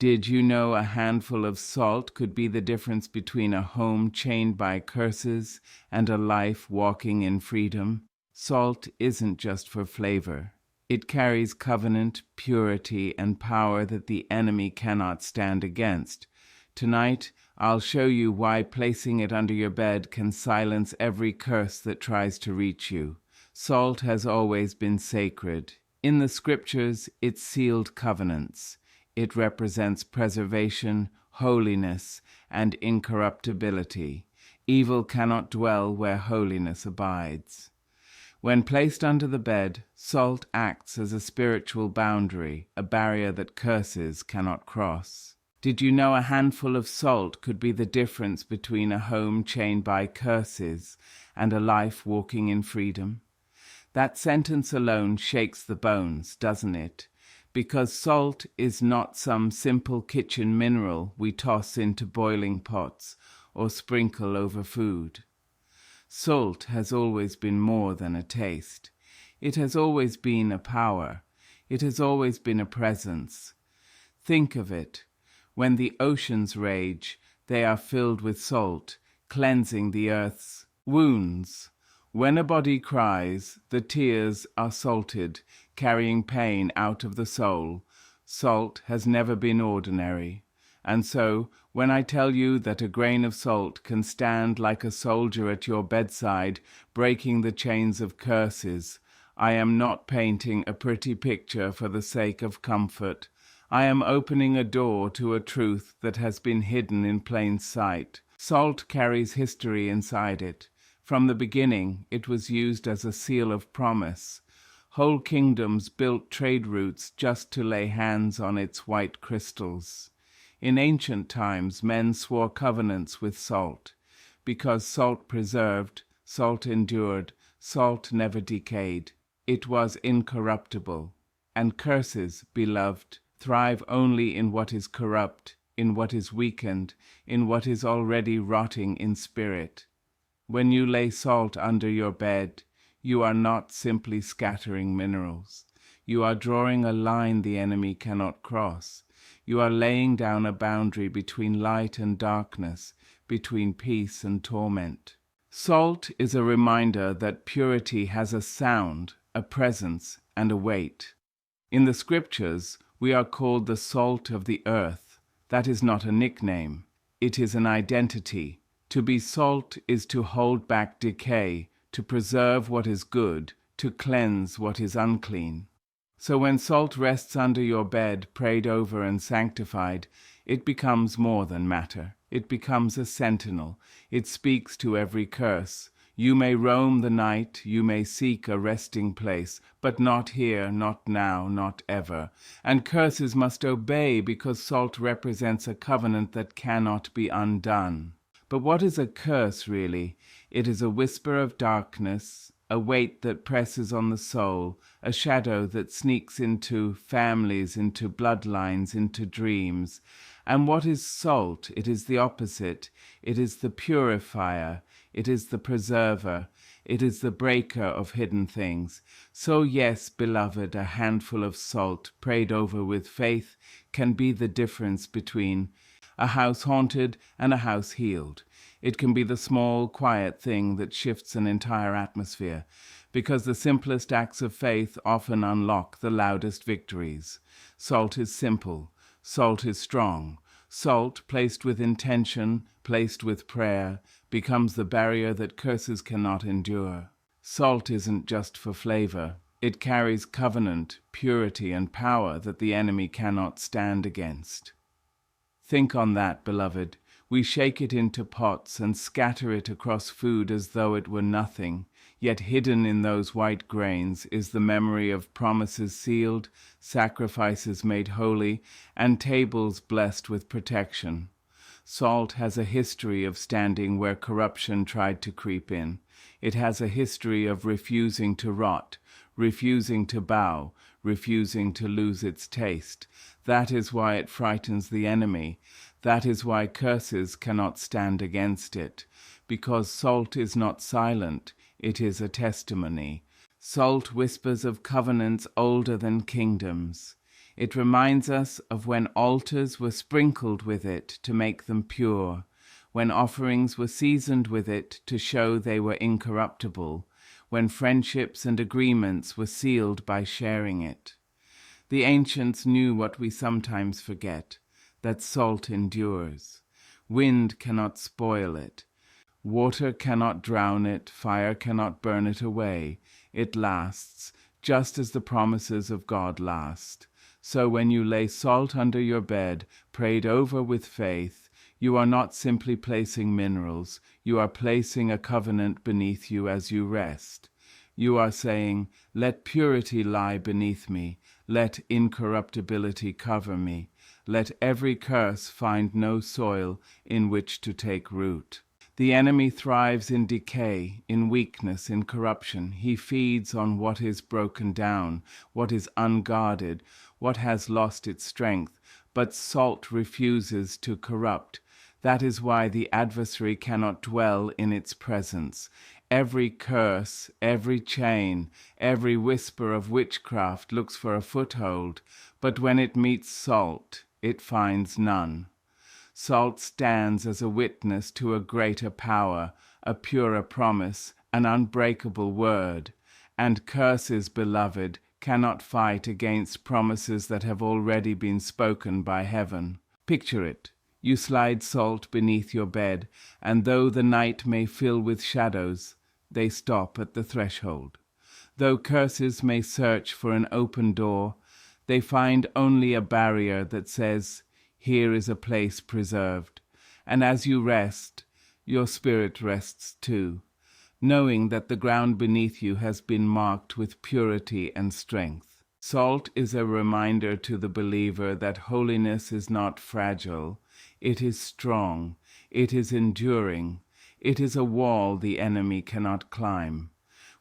Did you know a handful of salt could be the difference between a home chained by curses and a life walking in freedom? Salt isn't just for flavor. It carries covenant, purity, and power that the enemy cannot stand against. Tonight, I'll show you why placing it under your bed can silence every curse that tries to reach you. Salt has always been sacred. In the scriptures, it sealed covenants. It represents preservation, holiness, and incorruptibility. Evil cannot dwell where holiness abides. When placed under the bed, salt acts as a spiritual boundary, a barrier that curses cannot cross. Did you know a handful of salt could be the difference between a home chained by curses and a life walking in freedom? That sentence alone shakes the bones, doesn't it? Because salt is not some simple kitchen mineral we toss into boiling pots or sprinkle over food. Salt has always been more than a taste. It has always been a power. It has always been a presence. Think of it. When the oceans rage, they are filled with salt, cleansing the earth's wounds. When a body cries, the tears are salted, carrying pain out of the soul. Salt has never been ordinary. And so, when I tell you that a grain of salt can stand like a soldier at your bedside, breaking the chains of curses, I am not painting a pretty picture for the sake of comfort. I am opening a door to a truth that has been hidden in plain sight. Salt carries history inside it. From the beginning, it was used as a seal of promise. Whole kingdoms built trade routes just to lay hands on its white crystals. In ancient times, men swore covenants with salt. Because salt preserved, salt endured, salt never decayed. It was incorruptible. And curses, beloved, thrive only in what is corrupt, in what is weakened, in what is already rotting in spirit. When you lay salt under your bed, you are not simply scattering minerals. You are drawing a line the enemy cannot cross. You are laying down a boundary between light and darkness, between peace and torment. Salt is a reminder that purity has a sound, a presence, and a weight. In the scriptures, we are called the salt of the earth. That is not a nickname. It is an identity. To be salt is to hold back decay, to preserve what is good, to cleanse what is unclean. So when salt rests under your bed, prayed over and sanctified, it becomes more than matter. It becomes a sentinel. It speaks to every curse. You may roam the night, you may seek a resting place, but not here, not now, not ever. And curses must obey because salt represents a covenant that cannot be undone. But what is a curse, really? It is a whisper of darkness, a weight that presses on the soul, a shadow that sneaks into families, into bloodlines, into dreams. And what is salt? It is the opposite. It is the purifier. It is the preserver. It is the breaker of hidden things. So yes, beloved, a handful of salt, prayed over with faith, can be the difference between a house haunted and a house healed. It can be the small, quiet thing that shifts an entire atmosphere, because the simplest acts of faith often unlock the loudest victories. Salt is simple. Salt is strong. Salt, placed with intention, placed with prayer, becomes the barrier that curses cannot endure. Salt isn't just for flavor. It carries covenant, purity, and power that the enemy cannot stand against. Think on that, beloved. We shake it into pots and scatter it across food as though it were nothing, yet hidden in those white grains is the memory of promises sealed, sacrifices made holy, and tables blessed with protection. Salt has a history of standing where corruption tried to creep in. It has a history of refusing to rot, refusing to bow, refusing to lose its taste. That is why it frightens the enemy. That is why curses cannot stand against it. Because salt is not silent, it is a testimony. Salt whispers of covenants older than kingdoms. It reminds us of when altars were sprinkled with it to make them pure, when offerings were seasoned with it to show they were incorruptible, when friendships and agreements were sealed by sharing it. The ancients knew what we sometimes forget, that salt endures. Wind cannot spoil it. Water cannot drown it, fire cannot burn it away. It lasts, just as the promises of God last. So when you lay salt under your bed, prayed over with faith, you are not simply placing minerals, you are placing a covenant beneath you as you rest. You are saying, let purity lie beneath me, let incorruptibility cover me, let every curse find no soil in which to take root. The enemy thrives in decay, in weakness, in corruption. He feeds on what is broken down, what is unguarded, what has lost its strength. But salt refuses to corrupt. That is why the adversary cannot dwell in its presence. Every curse, every chain, every whisper of witchcraft looks for a foothold, but when it meets salt, it finds none. Salt stands as a witness to a greater power, a purer promise, an unbreakable word. And curses, beloved, cannot fight against promises that have already been spoken by heaven. Picture it. You slide salt beneath your bed, and though the night may fill with shadows, they stop at the threshold. Though curses may search for an open door, they find only a barrier that says, here is a place preserved. And as you rest, your spirit rests too, knowing that the ground beneath you has been marked with purity and strength. Salt is a reminder to the believer that holiness is not fragile. It is strong. It is enduring. It is a wall the enemy cannot climb.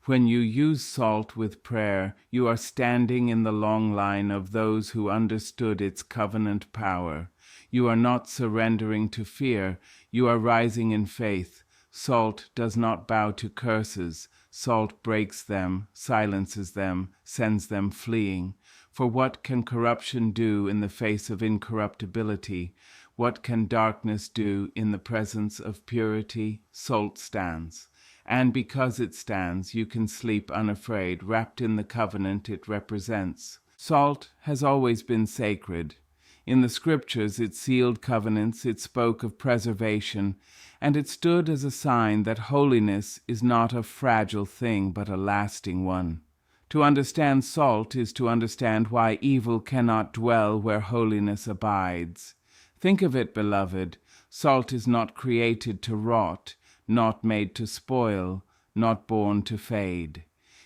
When you use salt with prayer, you are standing in the long line of those who understood its covenant power. You are not surrendering to fear, you are rising in faith. Salt does not bow to curses. Salt breaks them, silences them, sends them fleeing. For what can corruption do in the face of incorruptibility? What can darkness do in the presence of purity? Salt stands. And because it stands, you can sleep unafraid, wrapped in the covenant it represents. Salt has always been sacred. In the scriptures it sealed covenants, it spoke of preservation, and it stood as a sign that holiness is not a fragile thing but a lasting one. To understand salt is to understand why evil cannot dwell where holiness abides. Think of it, beloved. Salt is not created to rot, not made to spoil, not born to fade.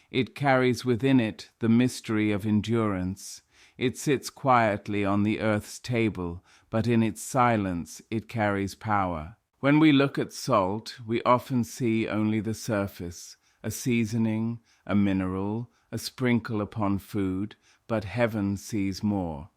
It carries within it the mystery of endurance. It sits quietly on the earth's table, but in its silence it carries power. When we look at salt, we often see only the surface, a seasoning, a mineral, a sprinkle upon food, but heaven sees more.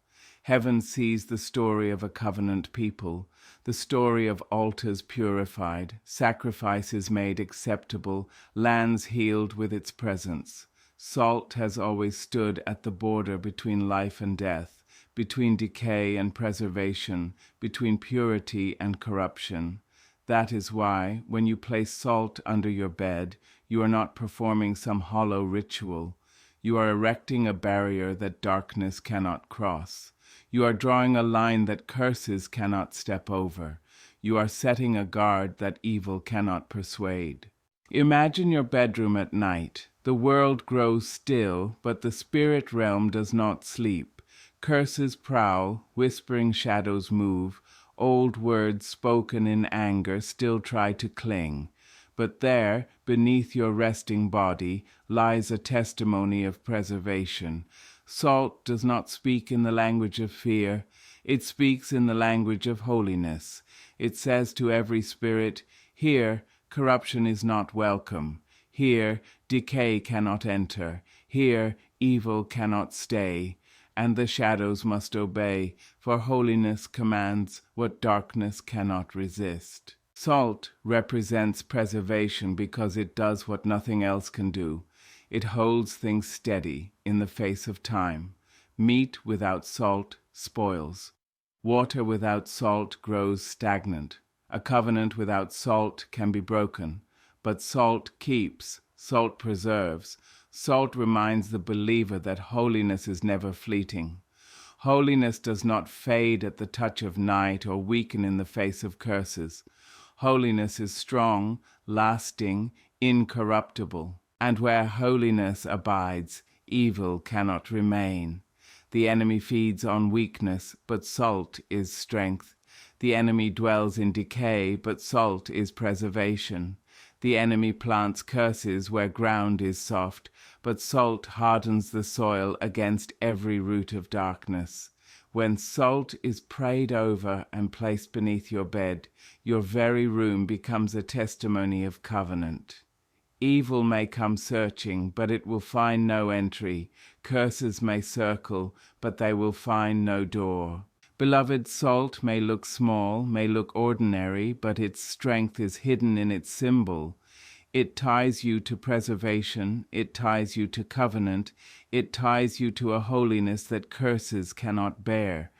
Heaven sees the story of a covenant people, the story of altars purified, sacrifices made acceptable, lands healed with its presence. Salt has always stood at the border between life and death, between decay and preservation, between purity and corruption. That is why, when you place salt under your bed, you are not performing some hollow ritual. You are erecting a barrier that darkness cannot cross. You are drawing a line that curses cannot step over. You are setting a guard that evil cannot persuade. Imagine your bedroom at night. The world grows still, but the spirit realm does not sleep. Curses prowl, whispering shadows move, old words spoken in anger still try to cling. But there, beneath your resting body, lies a testimony of preservation. Salt does not speak in the language of fear. It speaks in the language of holiness. It says to every spirit, here, corruption is not welcome. Here, decay cannot enter. Here, evil cannot stay. And the shadows must obey, for holiness commands what darkness cannot resist. Salt represents preservation because it does what nothing else can do. It holds things steady in the face of time. Meat without salt spoils. Water without salt grows stagnant. A covenant without salt can be broken, but salt keeps, salt preserves. Salt reminds the believer that holiness is never fleeting. Holiness does not fade at the touch of night or weaken in the face of curses. Holiness is strong, lasting, incorruptible. And where holiness abides, evil cannot remain. The enemy feeds on weakness, but salt is strength. The enemy dwells in decay, but salt is preservation. The enemy plants curses where ground is soft, but salt hardens the soil against every root of darkness. When salt is prayed over and placed beneath your bed, your very room becomes a testimony of covenant. Evil may come searching, but it will find no entry. Curses may circle, but they will find no door. Beloved, salt may look small, may look ordinary, but its strength is hidden in its symbol. It ties you to preservation, it ties you to covenant, it ties you to a holiness that curses cannot bear.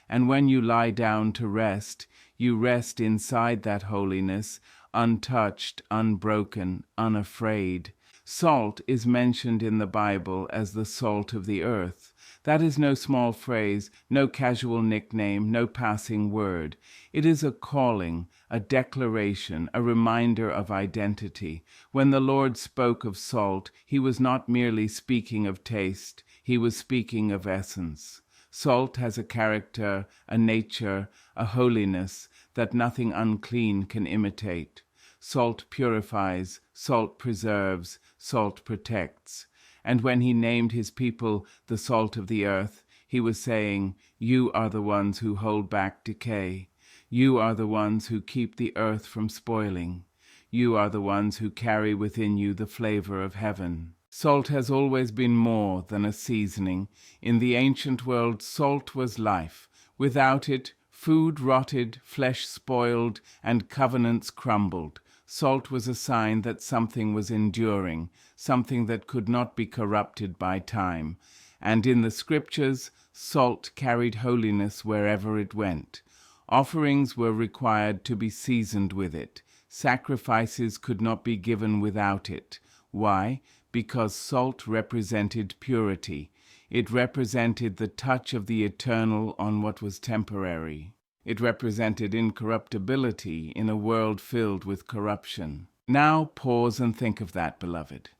And when you lie down to rest, you rest inside that holiness, untouched, unbroken, unafraid. Salt is mentioned in the Bible as the salt of the earth. That is no small phrase, no casual nickname, no passing word. It is a calling, a declaration, a reminder of identity. When the Lord spoke of salt, he was not merely speaking of taste, he was speaking of essence. Salt has a character, a nature, a holiness that nothing unclean can imitate. Salt purifies, salt preserves, salt protects. And when he named his people the salt of the earth, he was saying, you are the ones who hold back decay. You are the ones who keep the earth from spoiling. You are the ones who carry within you the flavor of heaven. Salt has always been more than a seasoning. In the ancient world, salt was life. Without it, food rotted, flesh spoiled, and covenants crumbled. Salt was a sign that something was enduring, something that could not be corrupted by time. And in the scriptures, salt carried holiness wherever it went. Offerings were required to be seasoned with it. Sacrifices could not be given without it. Why? Because salt represented purity. It represented the touch of the eternal on what was temporary. It represented incorruptibility in a world filled with corruption. Now pause and think of that, beloved.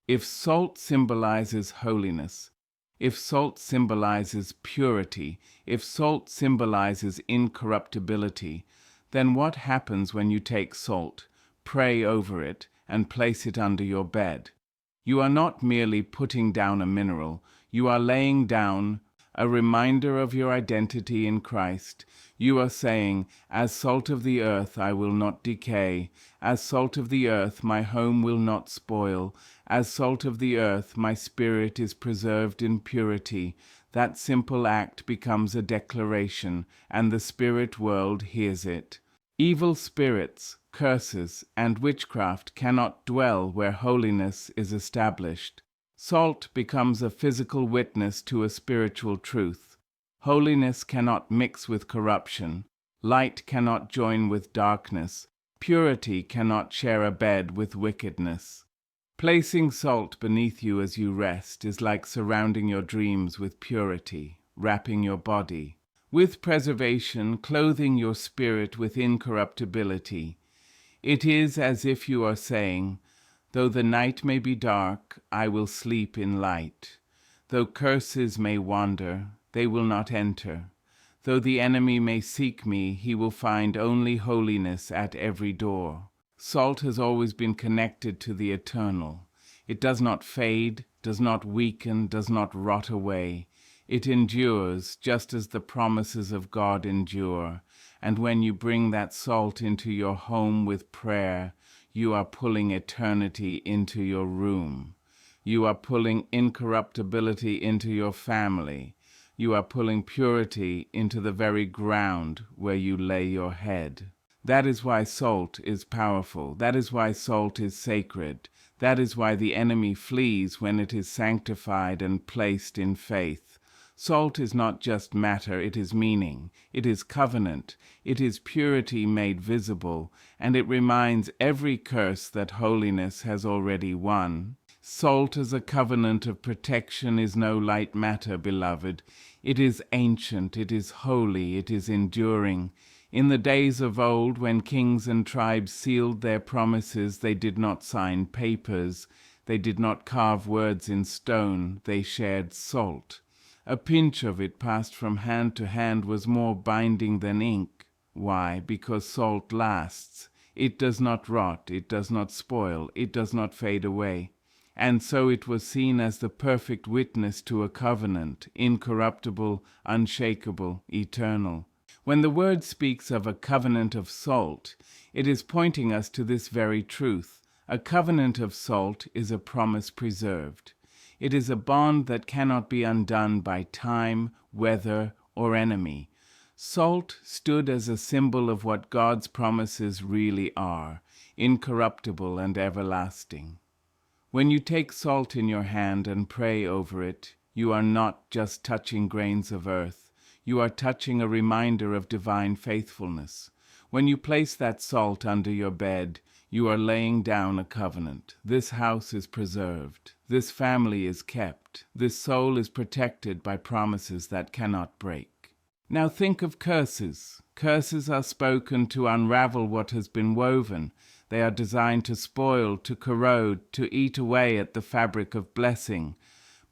If salt symbolizes holiness, if salt symbolizes purity, if salt symbolizes incorruptibility, then what happens when you take salt, pray over it, and place it under your bed? You are not merely putting down a mineral, you are laying down a reminder of your identity in Christ. You are saying, as salt of the earth I will not decay, as salt of the earth my home will not spoil, as salt of the earth my spirit is preserved in purity. That simple act becomes a declaration, and the spirit world hears it. Evil spirits, curses, and witchcraft cannot dwell where holiness is established. Salt becomes a physical witness to a spiritual truth. Holiness cannot mix with corruption. Light cannot join with darkness. Purity cannot share a bed with wickedness. Placing salt beneath you as you rest is like surrounding your dreams with purity, wrapping your body with preservation, clothing your spirit with incorruptibility. It is as if you are saying, though the night may be dark, I will sleep in light. Though curses may wander, they will not enter. Though the enemy may seek me, he will find only holiness at every door. Salt has always been connected to the eternal. It does not fade, does not weaken, does not rot away. It endures, just as the promises of God endure. And when you bring that salt into your home with prayer, you are pulling eternity into your room. You are pulling incorruptibility into your family. You are pulling purity into the very ground where you lay your head. That is why salt is powerful. That is why salt is sacred. That is why the enemy flees when it is sanctified and placed in faith. Salt is not just matter, it is meaning, it is covenant, it is purity made visible, and it reminds every curse that holiness has already won. Salt as a covenant of protection is no light matter, beloved. It is ancient, it is holy, it is enduring. In the days of old, when kings and tribes sealed their promises, they did not sign papers, they did not carve words in stone, they shared salt. A pinch of it passed from hand to hand was more binding than ink. Why? Because salt lasts. It does not rot, it does not spoil, it does not fade away. And so it was seen as the perfect witness to a covenant, incorruptible, unshakable, eternal. When the word speaks of a covenant of salt, it is pointing us to this very truth. A covenant of salt is a promise preserved. It is a bond that cannot be undone by time, weather, or enemy. Salt stood as a symbol of what God's promises really are, incorruptible and everlasting. When you take salt in your hand and pray over it, you are not just touching grains of earth. You are touching a reminder of divine faithfulness. When you place that salt under your bed, you are laying down a covenant. This house is preserved. This family is kept. This soul is protected by promises that cannot break. Now think of curses. Curses are spoken to unravel what has been woven. They are designed to spoil, to corrode, to eat away at the fabric of blessing.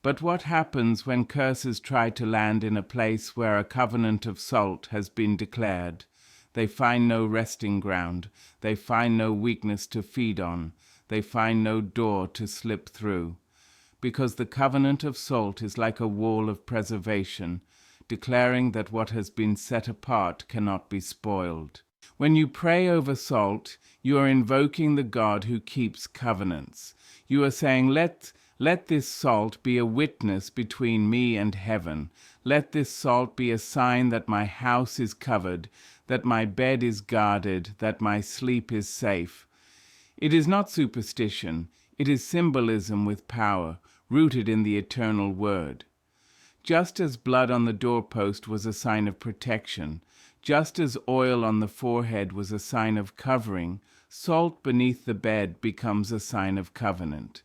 But what happens when curses try to land in a place where a covenant of salt has been declared? They find no resting ground. They find no weakness to feed on. They find no door to slip through. Because the covenant of salt is like a wall of preservation, declaring that what has been set apart cannot be spoiled. When you pray over salt, you are invoking the God who keeps covenants. You are saying, let this salt be a witness between me and heaven. Let this salt be a sign that my house is covered, that my bed is guarded, that my sleep is safe. It is not superstition. It is symbolism with power, rooted in the eternal word. Just as blood on the doorpost was a sign of protection, just as oil on the forehead was a sign of covering, salt beneath the bed becomes a sign of covenant.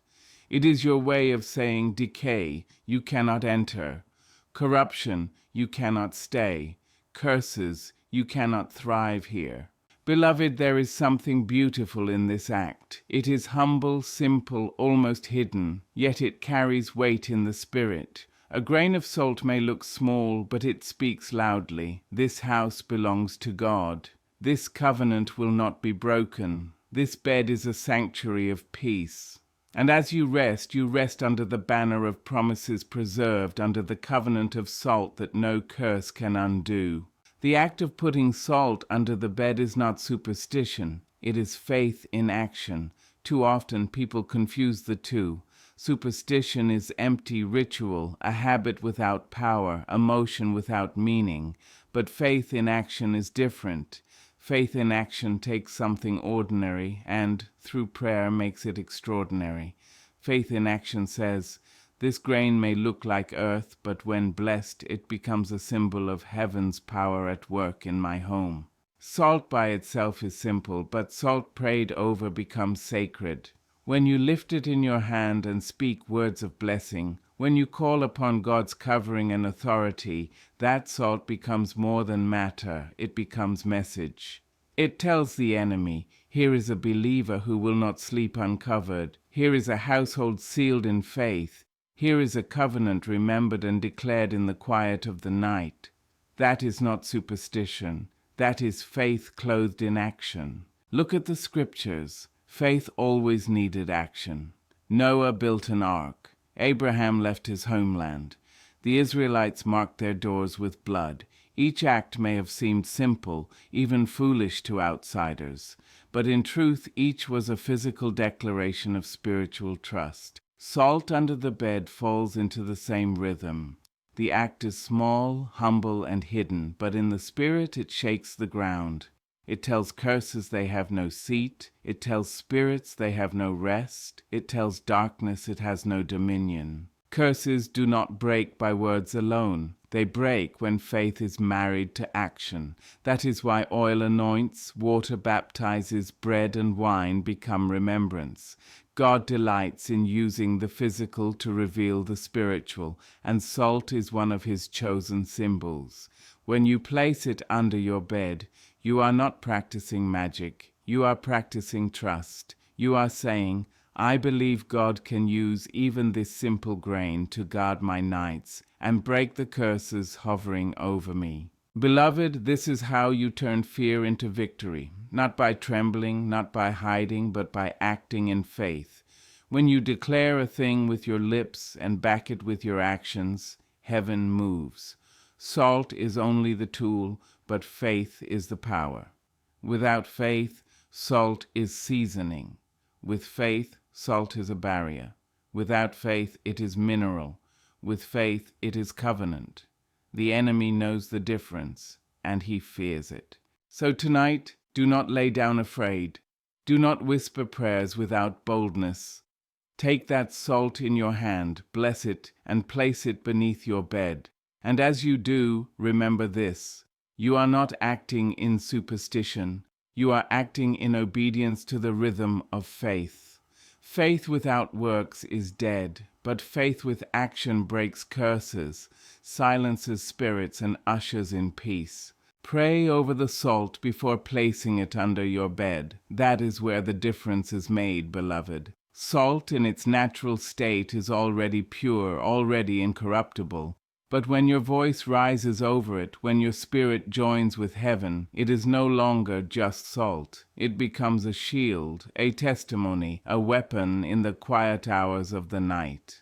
It is your way of saying decay, you cannot enter. Corruption, you cannot stay. Curses, you cannot thrive here. Beloved, there is something beautiful in this act. It is humble, simple, almost hidden, yet it carries weight in the spirit. A grain of salt may look small, but it speaks loudly. This house belongs to God. This covenant will not be broken. This bed is a sanctuary of peace. And as you rest under the banner of promises preserved, under the covenant of salt that no curse can undo. The act of putting salt under the bed is not superstition. It is faith in action. Too often people confuse the two. Superstition is empty ritual, a habit without power, a motion without meaning. But faith in action is different. Faith in action takes something ordinary and, through prayer, makes it extraordinary. Faith in action says, this grain may look like earth, but when blessed, it becomes a symbol of heaven's power at work in my home. Salt by itself is simple, but salt prayed over becomes sacred. When you lift it in your hand and speak words of blessing, when you call upon God's covering and authority, that salt becomes more than matter, it becomes message. It tells the enemy, here is a believer who will not sleep uncovered. Here is a household sealed in faith. Here is a covenant remembered and declared in the quiet of the night. That is not superstition. That is faith clothed in action. Look at the scriptures. Faith always needed action. Noah built an ark. Abraham left his homeland. The Israelites marked their doors with blood. Each act may have seemed simple, even foolish to outsiders, but in truth each was a physical declaration of spiritual trust. Salt under the bed falls into the same rhythm. The act is small, humble, and hidden, but in the spirit it shakes the ground. It tells curses they have no seat. It tells spirits they have no rest. It tells darkness it has no dominion. Curses do not break by words alone. They break when faith is married to action. That is why oil anoints, water baptizes, bread and wine become remembrance. God delights in using the physical to reveal the spiritual, and salt is one of his chosen symbols. When you place it under your bed, you are not practicing magic. You are practicing trust. You are saying, I believe God can use even this simple grain to guard my nights and break the curses hovering over me. Beloved, this is how you turn fear into victory, not by trembling, not by hiding, but by acting in faith. When you declare a thing with your lips and back it with your actions, heaven moves. Salt is only the tool, but faith is the power. Without faith, salt is seasoning. With faith, salt is a barrier. Without faith, it is mineral. With faith, it is covenant. The enemy knows the difference, and he fears it. So tonight, do not lay down afraid. Do not whisper prayers without boldness. Take that salt in your hand, bless it, and place it beneath your bed. And as you do, remember this: you are not acting in superstition. You are acting in obedience to the rhythm of faith. Faith without works is dead, but faith with action breaks curses, silences spirits, and ushers in peace. Pray over the salt before placing it under your bed. That is where the difference is made, beloved. Salt in its natural state is already pure, already incorruptible. But when your voice rises over it, when your spirit joins with heaven, it is no longer just salt. It becomes a shield, a testimony, a weapon in the quiet hours of the night.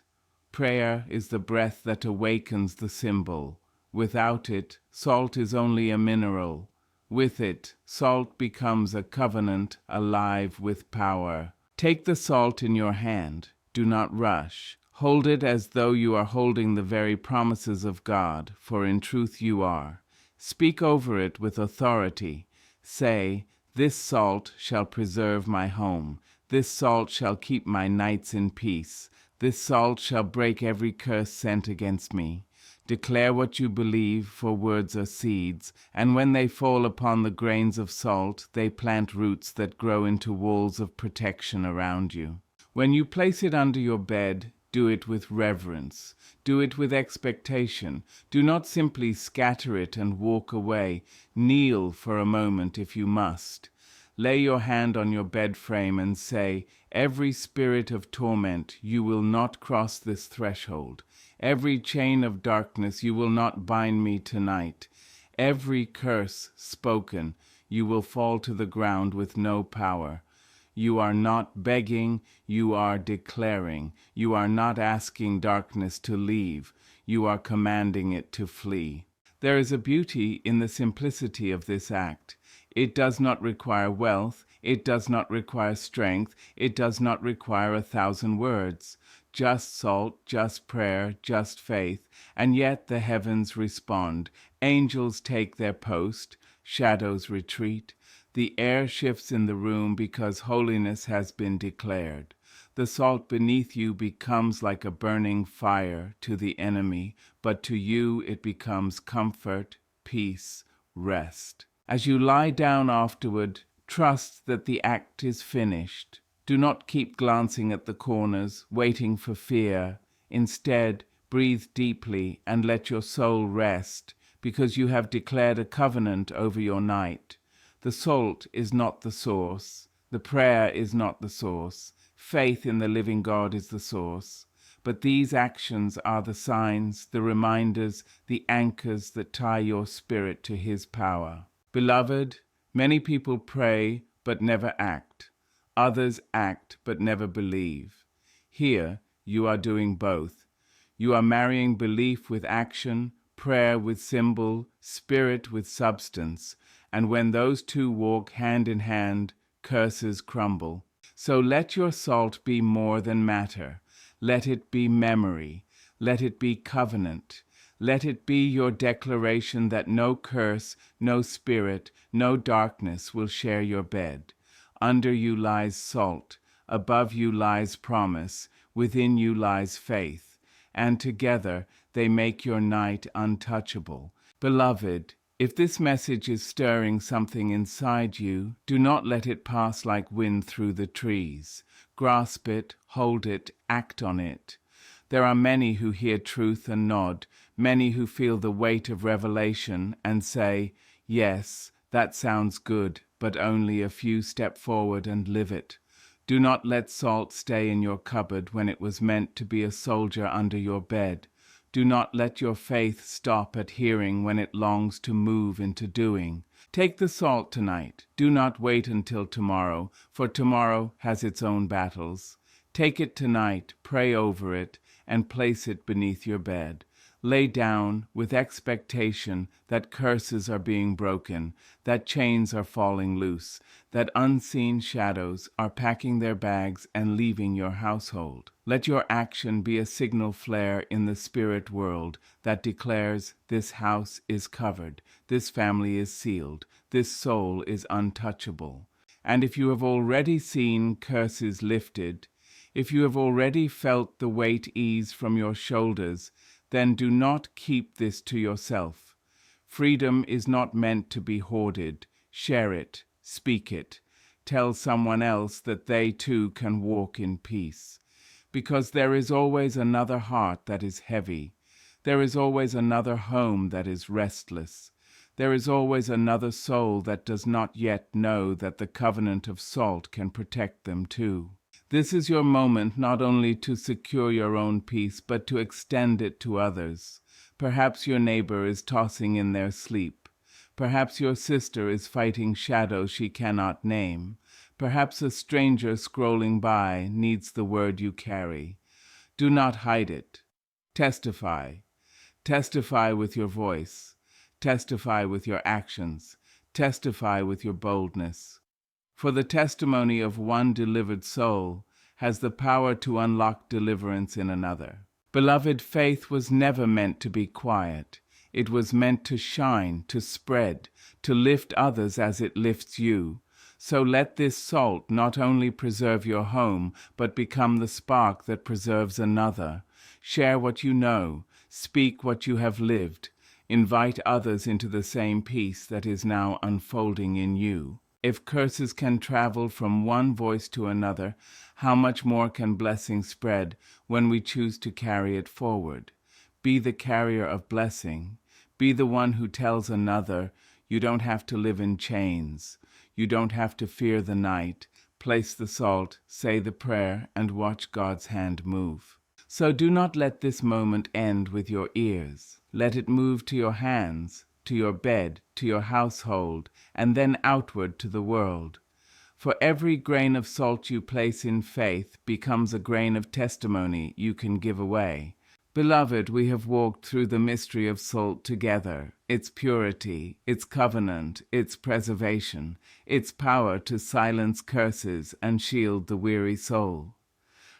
Prayer is the breath that awakens the symbol. Without it, salt is only a mineral. With it, salt becomes a covenant alive with power. Take the salt in your hand. Do not rush. Hold it as though you are holding the very promises of God, for in truth you are. Speak over it with authority. Say, this salt shall preserve my home. This salt shall keep my nights in peace. This salt shall break every curse sent against me. Declare what you believe, for words are seeds, and when they fall upon the grains of salt, they plant roots that grow into walls of protection around you. When you place it under your bed, do it with reverence. Do it with expectation. Do not simply scatter it and walk away. Kneel for a moment if you must. Lay your hand on your bed frame and say, every spirit of torment, you will not cross this threshold. Every chain of darkness, you will not bind me tonight. Every curse spoken, you will fall to the ground with no power. You are not begging, you are declaring. You are not asking darkness to leave, you are commanding it to flee. There is a beauty in the simplicity of this act. It does not require wealth, it does not require strength, it does not require 1,000 words. Just salt, just prayer, just faith, and yet the heavens respond. Angels take their post, shadows retreat. The air shifts in the room because holiness has been declared. The salt beneath you becomes like a burning fire to the enemy, but to you it becomes comfort, peace, rest. As you lie down afterward, trust that the act is finished. Do not keep glancing at the corners, waiting for fear. Instead, breathe deeply and let your soul rest, because you have declared a covenant over your night. The salt is not the source. The prayer is not the source. Faith in the living God is the source. But these actions are the signs, the reminders, the anchors that tie your spirit to His power. Beloved, many people pray but never act. Others act but never believe. Here, you are doing both. You are marrying belief with action, prayer with symbol, spirit with substance, and when those two walk hand in hand, curses crumble. So let your salt be more than matter. Let it be memory. Let it be covenant. Let it be your declaration that no curse, no spirit, no darkness will share your bed. Under you lies salt. Above you lies promise. Within you lies faith. and together they make your night untouchable. Beloved, if this message is stirring something inside you, do not let it pass like wind through the trees. Grasp it, hold it, act on it. There are many who hear truth and nod, many who feel the weight of revelation and say, "Yes, that sounds good," but only a few step forward and live it. Do not let salt stay in your cupboard when it was meant to be a soldier under your bed. Do not let your faith stop at hearing when it longs to move into doing. Take the salt tonight. Do not wait until tomorrow, for tomorrow has its own battles. Take it tonight, pray over it, and place it beneath your bed. Lay down with expectation that curses are being broken, that chains are falling loose, that unseen shadows are packing their bags and leaving your household. Let your action be a signal flare in the spirit world that declares, this house is covered, this family is sealed, this soul is untouchable. And if you have already seen curses lifted, if you have already felt the weight ease from your shoulders, then do not keep this to yourself. Freedom is not meant to be hoarded. Share it, speak it. Tell someone else that they too can walk in peace. Because there is always another heart that is heavy. There is always another home that is restless. There is always another soul that does not yet know that the covenant of salt can protect them too. This is your moment not only to secure your own peace, but to extend it to others. Perhaps your neighbor is tossing in their sleep. Perhaps your sister is fighting shadows she cannot name. Perhaps a stranger scrolling by needs the word you carry. Do not hide it. Testify. Testify with your voice. Testify with your actions. Testify with your boldness. For the testimony of one delivered soul has the power to unlock deliverance in another. Beloved, faith was never meant to be quiet. It was meant to shine, to spread, to lift others as it lifts you. So let this salt not only preserve your home, but become the spark that preserves another. Share what you know. Speak what you have lived. Invite others into the same peace that is now unfolding in you. If curses can travel from one voice to another, how much more can blessing spread when we choose to carry it forward? Be the carrier of blessing. Be the one who tells another, you don't have to live in chains. You don't have to fear the night. Place the salt, say the prayer, and watch God's hand move. So do not let this moment end with your ears. Let it move to your hands, to your bed, to your household, and then outward to the world. For every grain of salt you place in faith becomes a grain of testimony you can give away. Beloved, we have walked through the mystery of salt together, its purity, its covenant, its preservation, its power to silence curses and shield the weary soul.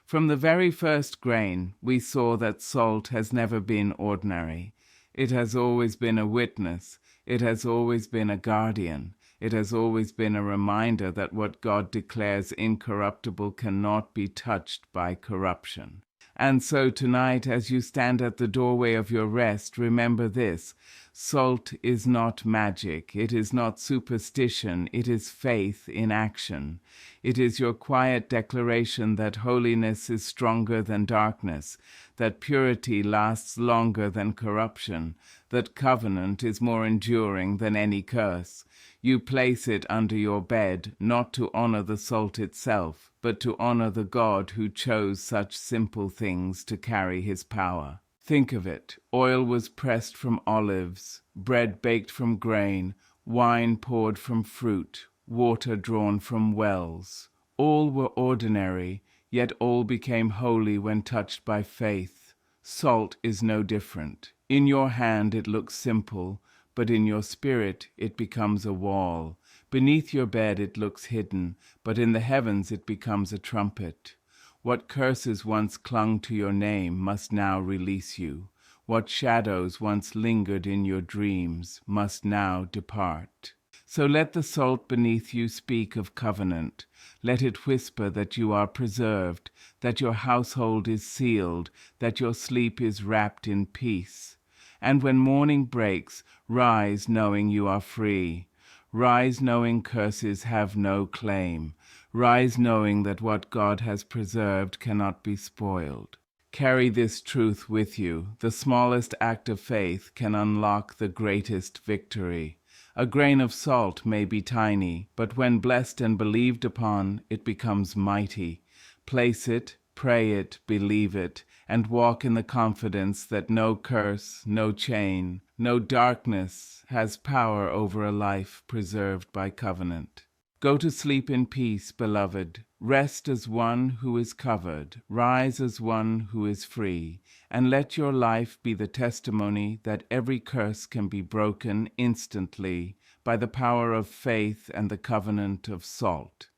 From the very first grain, we saw that salt has never been ordinary. It has always been a witness. It has always been a guardian. It has always been a reminder that what God declares incorruptible cannot be touched by corruption. And so tonight, as you stand at the doorway of your rest, remember this: salt is not magic. It is not superstition. It is faith in action. It is your quiet declaration that holiness is stronger than darkness, that purity lasts longer than corruption, that covenant is more enduring than any curse. You place it under your bed, not to honor the salt itself, but to honor the God who chose such simple things to carry his power. Think of it. Oil was pressed from olives, bread baked from grain, wine poured from fruit, water drawn from wells. All were ordinary, yet all became holy when touched by faith. Salt is no different. In your hand it looks simple, but in your spirit it becomes a wall. Beneath your bed it looks hidden, but in the heavens it becomes a trumpet. What curses once clung to your name must now release you. What shadows once lingered in your dreams must now depart. So let the salt beneath you speak of covenant. Let it whisper that you are preserved, that your household is sealed, that your sleep is wrapped in peace. And when morning breaks, rise knowing you are free. Rise knowing curses have no claim. Rise knowing that what God has preserved cannot be spoiled. Carry this truth with you. The smallest act of faith can unlock the greatest victory. A grain of salt may be tiny, but when blessed and believed upon, it becomes mighty. Place it, pray it, believe it, and walk in the confidence that no curse, no chain, no darkness has power over a life preserved by covenant. Go to sleep in peace, beloved. Rest as one who is covered. Rise as one who is free. And let your life be the testimony that every curse can be broken instantly by the power of faith and the covenant of salt.